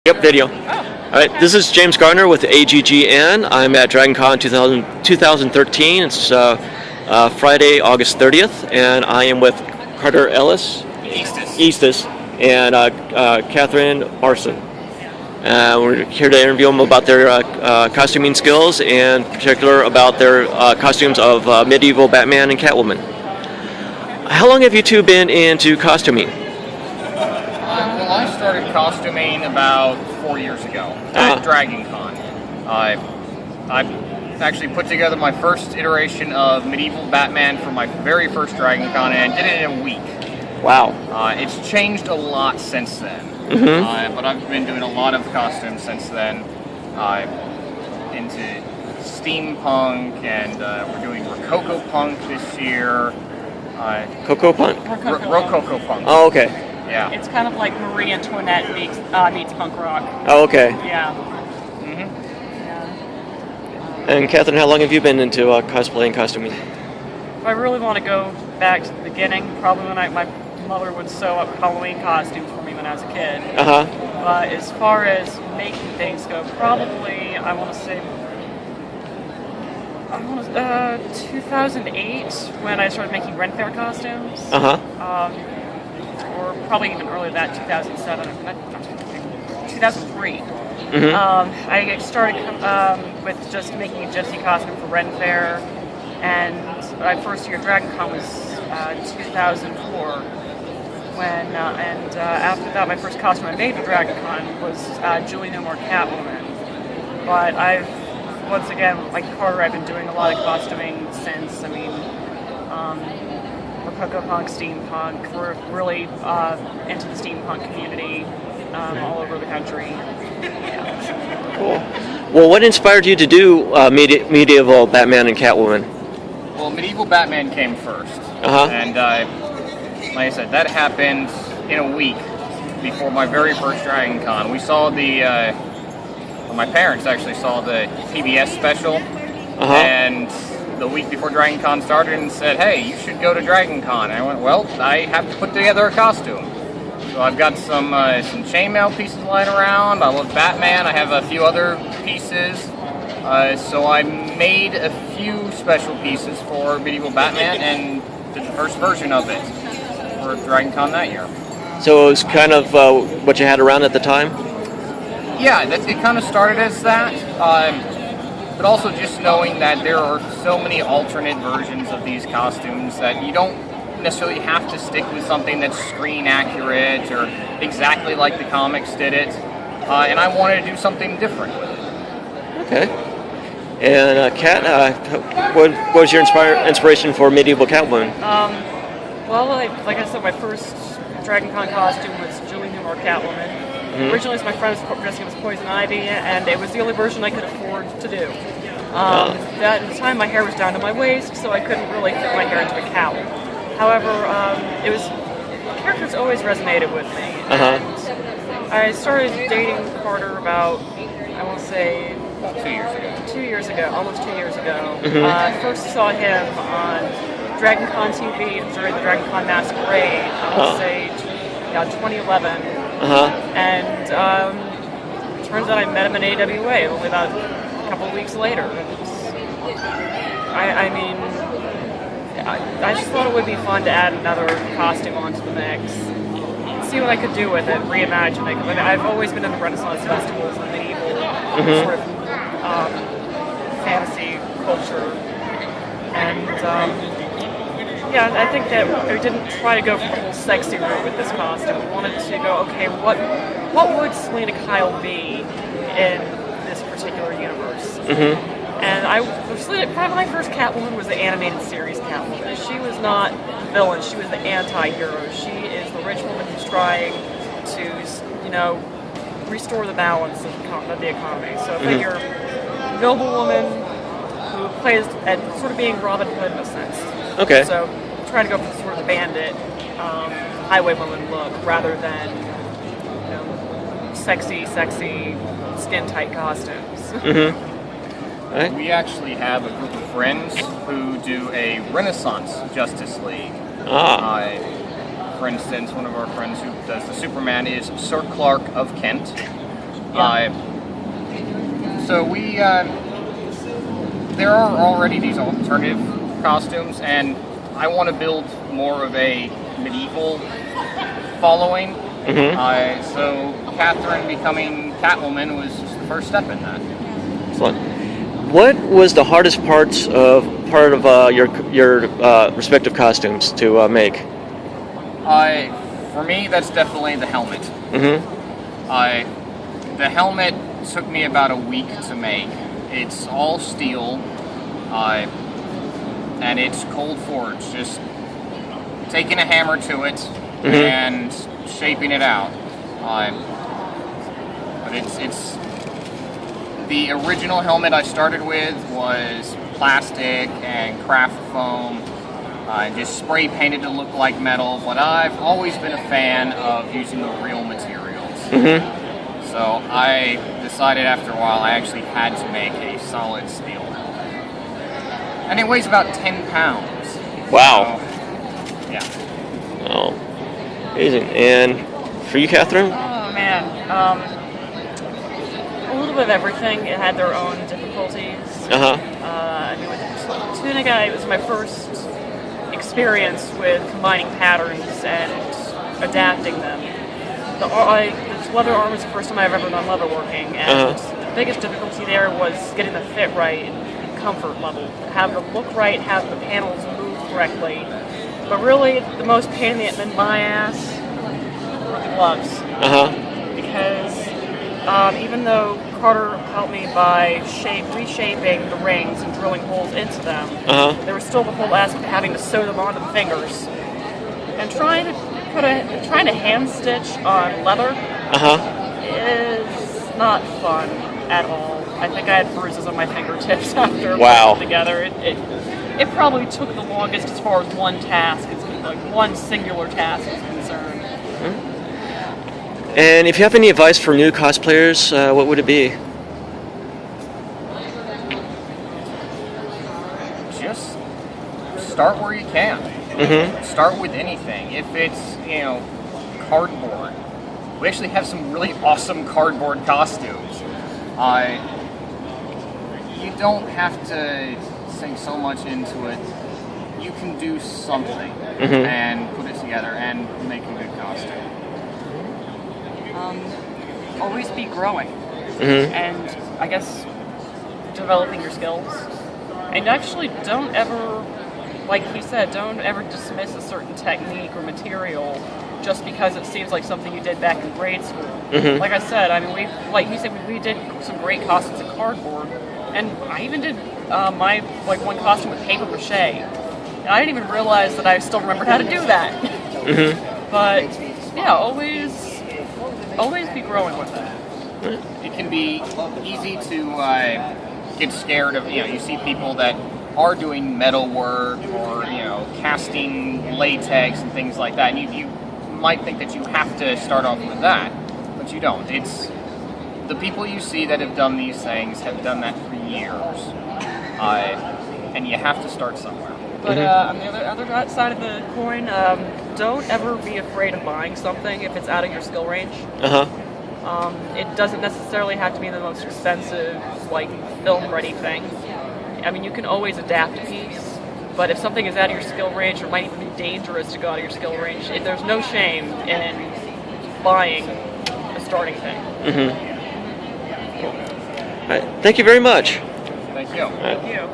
Yep, video. All right, this is James Gardner with AGGN. I'm at DragonCon 2013. It's Friday, August 30th, and I am with Carter Ellis, Eastis, and Catherine Barson. We're here to interview them about their costuming skills, and in particular about their costumes of medieval Batman and Catwoman. How long have you two been into costuming? Well, I started costuming about 4 years ago at DragonCon. I actually put together my first iteration of medieval Batman for my very first DragonCon, and I did it in a week. Wow. It's changed a lot since then, but I've been doing a lot of costumes since then. Into steampunk, and we're doing Rococo punk this year. Coco Punk? Rococo punk. Oh, okay. Yeah. It's kind of like Marie Antoinette meets punk rock. Oh, okay. Yeah. Yeah. And Catherine, how long have you been into cosplay and costuming? If I really want to go back to the beginning, probably when my mother would sew up Halloween costumes for me when I was a kid. But as far as making things go, probably I want to say 2008 when I started making Ren Fair costumes. Or probably even earlier than that, 2007, 2003. I started with just making a gypsy costume for Ren Fair, and my first year at DragonCon was 2004. When after that, my first costume I made for DragonCon was Julie No More Catwoman. But once again, like Carter, I've been doing a lot of costuming since. I mean, Rococo punk, steampunk. We're really into the steampunk community all over the country. Yeah. Cool. Well, what inspired you to do medieval Batman and Catwoman? Well, medieval Batman came first, and like I said, that happened in a week before my very first DragonCon. We saw my parents actually saw the PBS special, and the week before DragonCon started and said, hey, you should go to DragonCon. And I went, well, I have to put together a costume. So I've got some chainmail pieces lying around. I love Batman. I have a few other pieces. So I made a few special pieces for medieval Batman and did the first version of it for DragonCon that year. So it was kind of what you had around at the time? Yeah, it kind of started as that. But also just knowing that there are so many alternate versions of these costumes that you don't necessarily have to stick with something that's screen accurate or exactly like the comics did it. And I wanted to do something different with it. Okay. And Kat, what was your inspiration for medieval Catwoman? Well, like I said, my first DragonCon costume was Julie No More Catwoman. Originally, my friend was dressing up as Poison Ivy, and it was the only version I could afford to do. At the time, my hair was down to my waist, so I couldn't really fit my hair into a cowl. However, the characters always resonated with me. And I started dating Carter about, I want to say, 2 years ago. 2 years ago, almost 2 years ago. I first saw him on DragonCon TV during the DragonCon Masquerade, I want to say, 2011. And turns out I met him in AWA only about a couple of weeks later. I just thought it would be fun to add another costume onto the mix, see what I could do with it, reimagine it. Because I've always been in the Renaissance festivals and medieval sort of fantasy culture, and yeah, I think that we didn't try to go for the whole sexy route with this costume. We wanted to go, okay, what would Selena Kyle be in this particular universe? And my first Catwoman was the animated series Catwoman. She was not the villain, she was the anti-hero. She is the rich woman who's trying to, restore the balance of the economy. So I figure noble woman who plays at sort of being Robin Hood in a sense. Okay. So trying to go for sort of the bandit, highwaywoman look rather than sexy, skin-tight costumes. Right. We actually have a group of friends who do a Renaissance Justice League. For instance, one of our friends who does the Superman is Sir Clark of Kent. Yeah. So we, there are already these alternative costumes, and I want to build more of a medieval following. So Catherine becoming Catwoman was just the first step in that. Excellent. What was the hardest part of your respective costumes to make? For me, that's definitely the helmet. The helmet took me about a week to make. It's all steel, and it's cold forged. Just taking a hammer to it and shaping it out. But it's the original helmet I started with was plastic and craft foam, just spray painted to look like metal. But I've always been a fan of using the real materials. So I decided after a while I actually had to make a solid steel helmet. And it weighs about 10 pounds. Wow. So, yeah. Oh, amazing. And for you, Catherine? Oh man, a little bit of everything. It had their own difficulties. I mean, with Tunica, it was my first experience with combining patterns and adapting them. The leather arm was the first time I've ever done leather working, and the biggest difficulty there was getting the fit right and comfort level. Have the look right, have the panels move correctly. But really, the most pain in my ass were the gloves. Because even though Carter helped me by reshaping the rings and drilling holes into them, there was still the whole aspect of having to sew them onto the fingers. And trying to hand stitch on leather is not fun at all. I think I had bruises on my fingertips after putting it together. It probably took the longest as far as one singular task is concerned. And if you have any advice for new cosplayers, what would it be? Just start where you can. Start with anything. If it's, cardboard. We actually have some really awesome cardboard costumes. You don't have to sink so much into it. You can do something and put it together and make a good costume. Always be growing, and I guess developing your skills. And actually, don't ever, like he said, don't ever dismiss a certain technique or material just because it seems like something you did back in grade school. Like I said, I mean, we did some great costumes in cardboard, and I even did one costume with paper mache. And I didn't even realize that I still remembered how to do that. But yeah, always be growing with it. It can be easy to get scared of, you see people that are doing metal work or, casting latex and things like that. And you might think that you have to start off with that, but you don't. It's the people you see that have done these things have done that for years. And you have to start somewhere. But on the other side of the coin, don't ever be afraid of buying something if it's out of your skill range. It doesn't necessarily have to be the most expensive, film-ready thing. I mean, you can always adapt a piece, but if something is out of your skill range, or might even be dangerous to go out of your skill range, there's no shame in buying a starting thing. All right. Thank you very much. Thank you. Thank you.